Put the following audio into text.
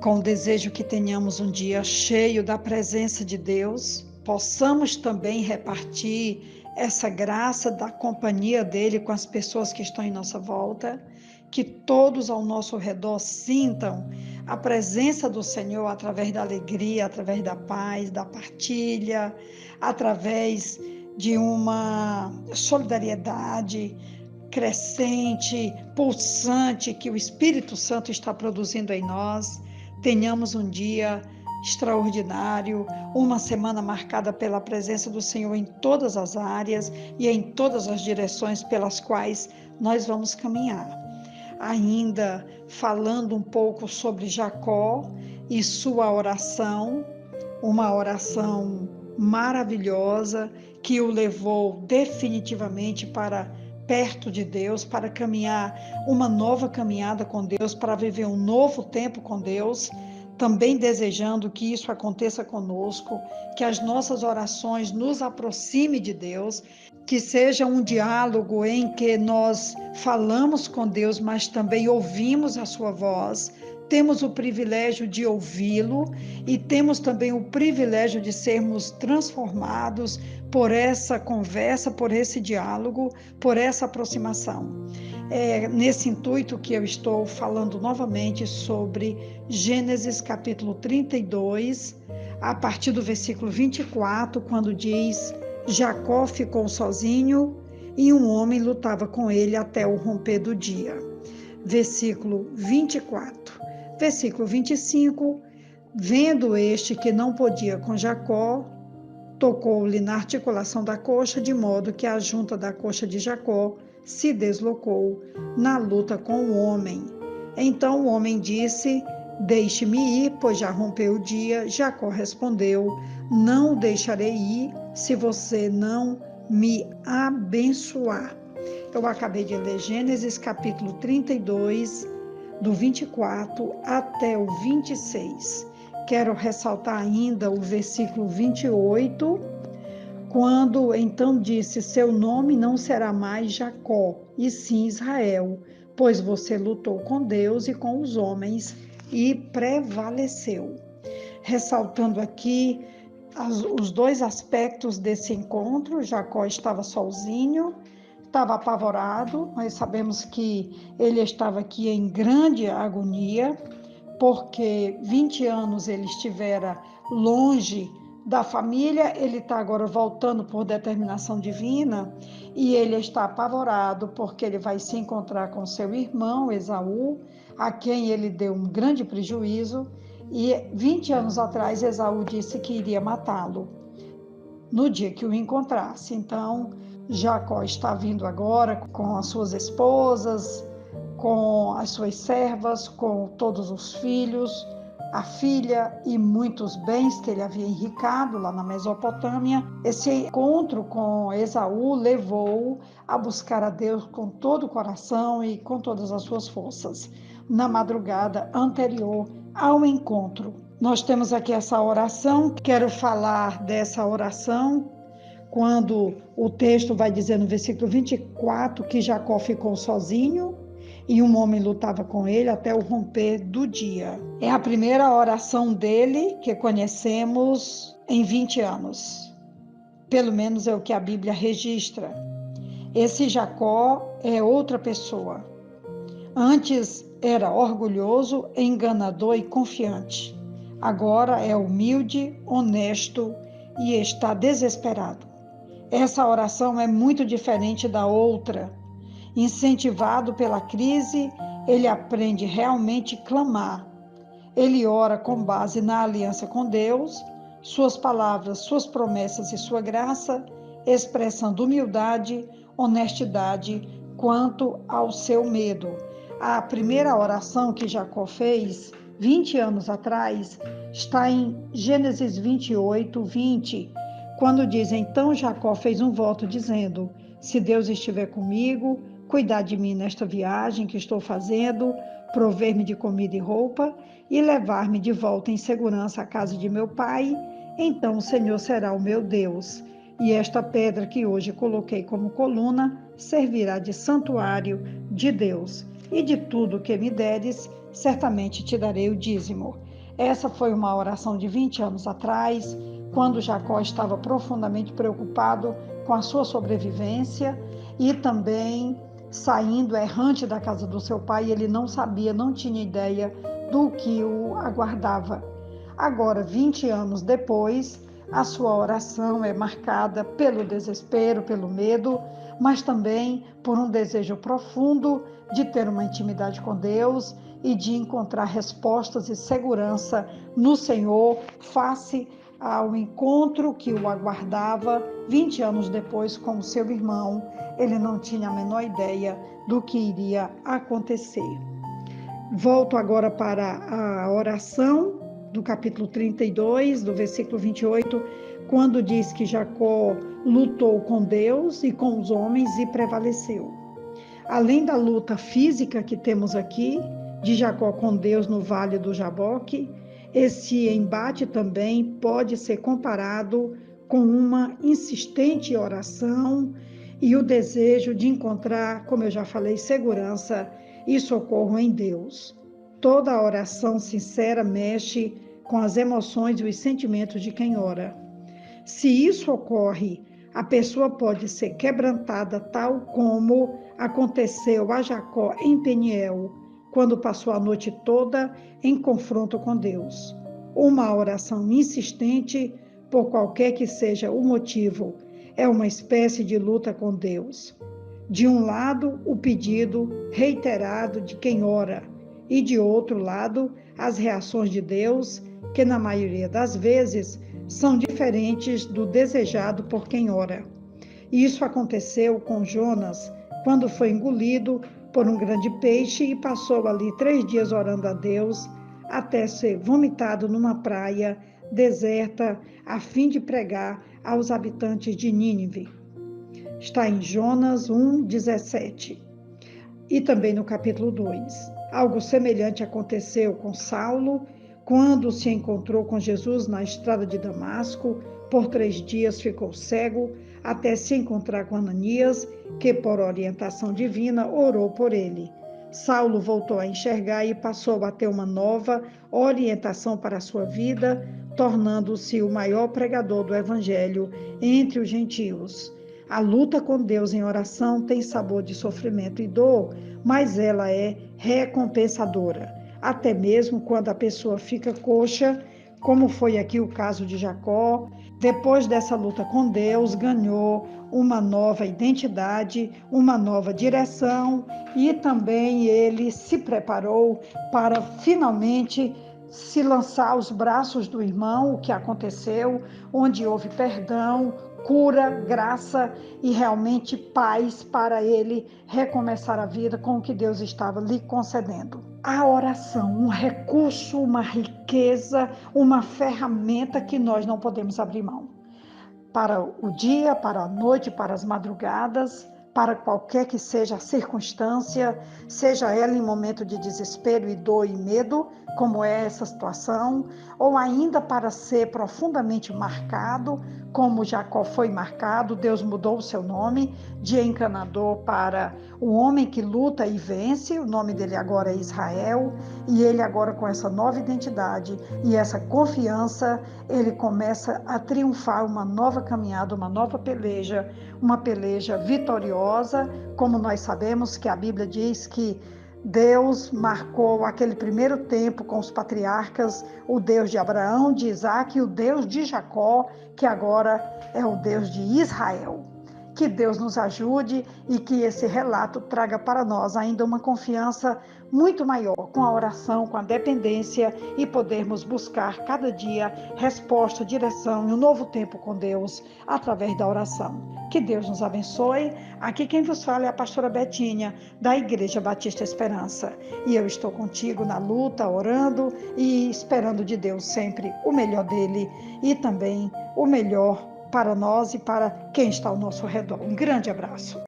com o desejo que tenhamos um dia cheio da presença de Deus, possamos também repartir essa graça da companhia dele com as pessoas que estão em nossa volta, que todos ao nosso redor sintam a presença do Senhor através da alegria, através da paz, da partilha, através de uma solidariedade crescente, pulsante que o Espírito Santo está produzindo em nós. Tenhamos um dia extraordinário, uma semana marcada pela presença do Senhor em todas as áreas e em todas as direções pelas quais nós vamos caminhar. Ainda falando um pouco sobre Jacó e sua oração, uma oração maravilhosa que o levou definitivamente para perto de Deus, para caminhar uma nova caminhada com Deus, para viver um novo tempo com Deus, também desejando que isso aconteça conosco, que as nossas orações nos aproximem de Deus, que seja um diálogo em que nós falamos com Deus, mas também ouvimos a sua voz, temos o privilégio de ouvi-lo e temos também o privilégio de sermos transformados por essa conversa, por esse diálogo, por essa aproximação. É nesse intuito que eu estou falando novamente sobre Gênesis capítulo 32, a partir do versículo 24, quando diz: Jacó ficou sozinho e um homem lutava com ele até o romper do dia. Versículo 24. Versículo 25, vendo este que não podia com Jacó, tocou-lhe na articulação da coxa, de modo que a junta da coxa de Jacó se deslocou na luta com o homem. Então o homem disse: deixe-me ir, pois já rompeu o dia. Jacó respondeu: não o deixarei ir, se você não me abençoar. Eu acabei de ler Gênesis capítulo 32, do 24 até o 26. Quero ressaltar ainda o versículo 28, quando então disse: seu nome não será mais Jacó, e sim Israel, pois você lutou com Deus e com os homens e prevaleceu. Ressaltando aqui os dois aspectos desse encontro. Jacó estava sozinho, estava apavorado. Nós sabemos que ele estava aqui em grande agonia, porque 20 anos ele estivera longe da família, ele está agora voltando por determinação divina, e ele está apavorado porque ele vai se encontrar com seu irmão Esaú, a quem ele deu um grande prejuízo, e 20 anos atrás Esaú disse que iria matá-lo no dia que o encontrasse. Então Jacó está vindo agora com as suas esposas, com as suas servas, com todos os filhos, a filha e muitos bens que ele havia enricado lá na Mesopotâmia. Esse encontro com Esaú levou-o a buscar a Deus com todo o coração e com todas as suas forças. Na madrugada anterior ao encontro, nós temos aqui essa oração. Quero falar dessa oração quando o texto vai dizer no versículo 24 que Jacó ficou sozinho e um homem lutava com ele até o romper do dia. É a primeira oração dele que conhecemos em 20 anos. Pelo menos é o que a Bíblia registra. Esse Jacó é outra pessoa. Antes era orgulhoso, enganador e confiante. Agora é humilde, honesto e está desesperado. Essa oração é muito diferente da outra. Incentivado pela crise, ele aprende realmente a clamar. Ele ora com base na aliança com Deus, suas palavras, suas promessas e sua graça, expressando humildade, honestidade quanto ao seu medo. A primeira oração que Jacó fez 20 anos atrás está em Gênesis 28, 20, quando diz: então Jacó fez um voto dizendo: se Deus estiver comigo, cuidar de mim nesta viagem que estou fazendo, prover-me de comida e roupa e levar-me de volta em segurança à casa de meu pai, então o Senhor será o meu Deus. E esta pedra que hoje coloquei como coluna servirá de santuário de Deus. E de tudo que me deres, certamente te darei o dízimo. Essa foi uma oração de 20 anos atrás, quando Jacó estava profundamente preocupado com a sua sobrevivência e também saindo errante da casa do seu pai. Ele não sabia, não tinha ideia do que o aguardava. Agora, 20 anos depois, a sua oração é marcada pelo desespero, pelo medo, mas também por um desejo profundo de ter uma intimidade com Deus e de encontrar respostas e segurança no Senhor, face ao encontro que o aguardava 20 anos depois com o seu irmão. Ele não tinha a menor ideia do que iria acontecer. Volto agora para a oração do capítulo 32, do versículo 28, quando diz que Jacó lutou com Deus e com os homens e prevaleceu. Além da luta física que temos aqui, de Jacó com Deus no Vale do Jaboque, esse embate também pode ser comparado com uma insistente oração e o desejo de encontrar, como eu já falei, segurança e socorro em Deus. Toda oração sincera mexe com as emoções e os sentimentos de quem ora. Se isso ocorre, a pessoa pode ser quebrantada, tal como aconteceu a Jacó em Peniel, quando passou a noite toda em confronto com Deus. Uma oração insistente, por qualquer que seja o motivo, é uma espécie de luta com Deus. De um lado, o pedido reiterado de quem ora, e de outro lado, as reações de Deus, que na maioria das vezes são diferentes do desejado por quem ora. Isso aconteceu com Jonas, quando foi engolido por um grande peixe e passou ali 3 dias orando a Deus, até ser vomitado numa praia deserta, a fim de pregar aos habitantes de Nínive. Está em Jonas 1:17. E também no capítulo 2. Algo semelhante aconteceu com Saulo, quando se encontrou com Jesus na estrada de Damasco. Por 3 dias ficou cego, até se encontrar com Ananias, que por orientação divina orou por ele. Saulo voltou a enxergar e passou a ter uma nova orientação para a sua vida, tornando-se o maior pregador do evangelho entre os gentios. A luta com Deus em oração tem sabor de sofrimento e dor, mas ela é recompensadora. Até mesmo quando a pessoa fica coxa, como foi aqui o caso de Jacó, depois dessa luta com Deus, ganhou uma nova identidade, uma nova direção e também ele se preparou para finalmente se lançar aos braços do irmão, o que aconteceu, onde houve perdão, cura, graça e realmente paz para ele recomeçar a vida com o que Deus estava lhe concedendo. A oração, um recurso, uma riqueza, uma ferramenta que nós não podemos abrir mão. Para o dia, para a noite, para as madrugadas, para qualquer que seja a circunstância, seja ela em momento de desespero e dor e medo, como é essa situação, ou ainda para ser profundamente marcado, como Jacó foi marcado. Deus mudou o seu nome de encanador para o homem que luta e vence. O nome dele agora é Israel, e ele agora, com essa nova identidade e essa confiança, ele começa a triunfar uma nova caminhada, uma nova peleja, uma peleja vitoriosa, como nós sabemos que a Bíblia diz que Deus marcou aquele primeiro tempo com os patriarcas, o Deus de Abraão, de Isaac e o Deus de Jacó, que agora é o Deus de Israel. Que Deus nos ajude e que esse relato traga para nós ainda uma confiança muito maior com a oração, com a dependência e podermos buscar cada dia resposta, direção e um novo tempo com Deus através da oração. Que Deus nos abençoe. Aqui quem vos fala é a pastora Betinha, da Igreja Batista Esperança. E eu estou contigo na luta, orando e esperando de Deus sempre o melhor dele e também o melhor para nós e para quem está ao nosso redor. Um grande abraço.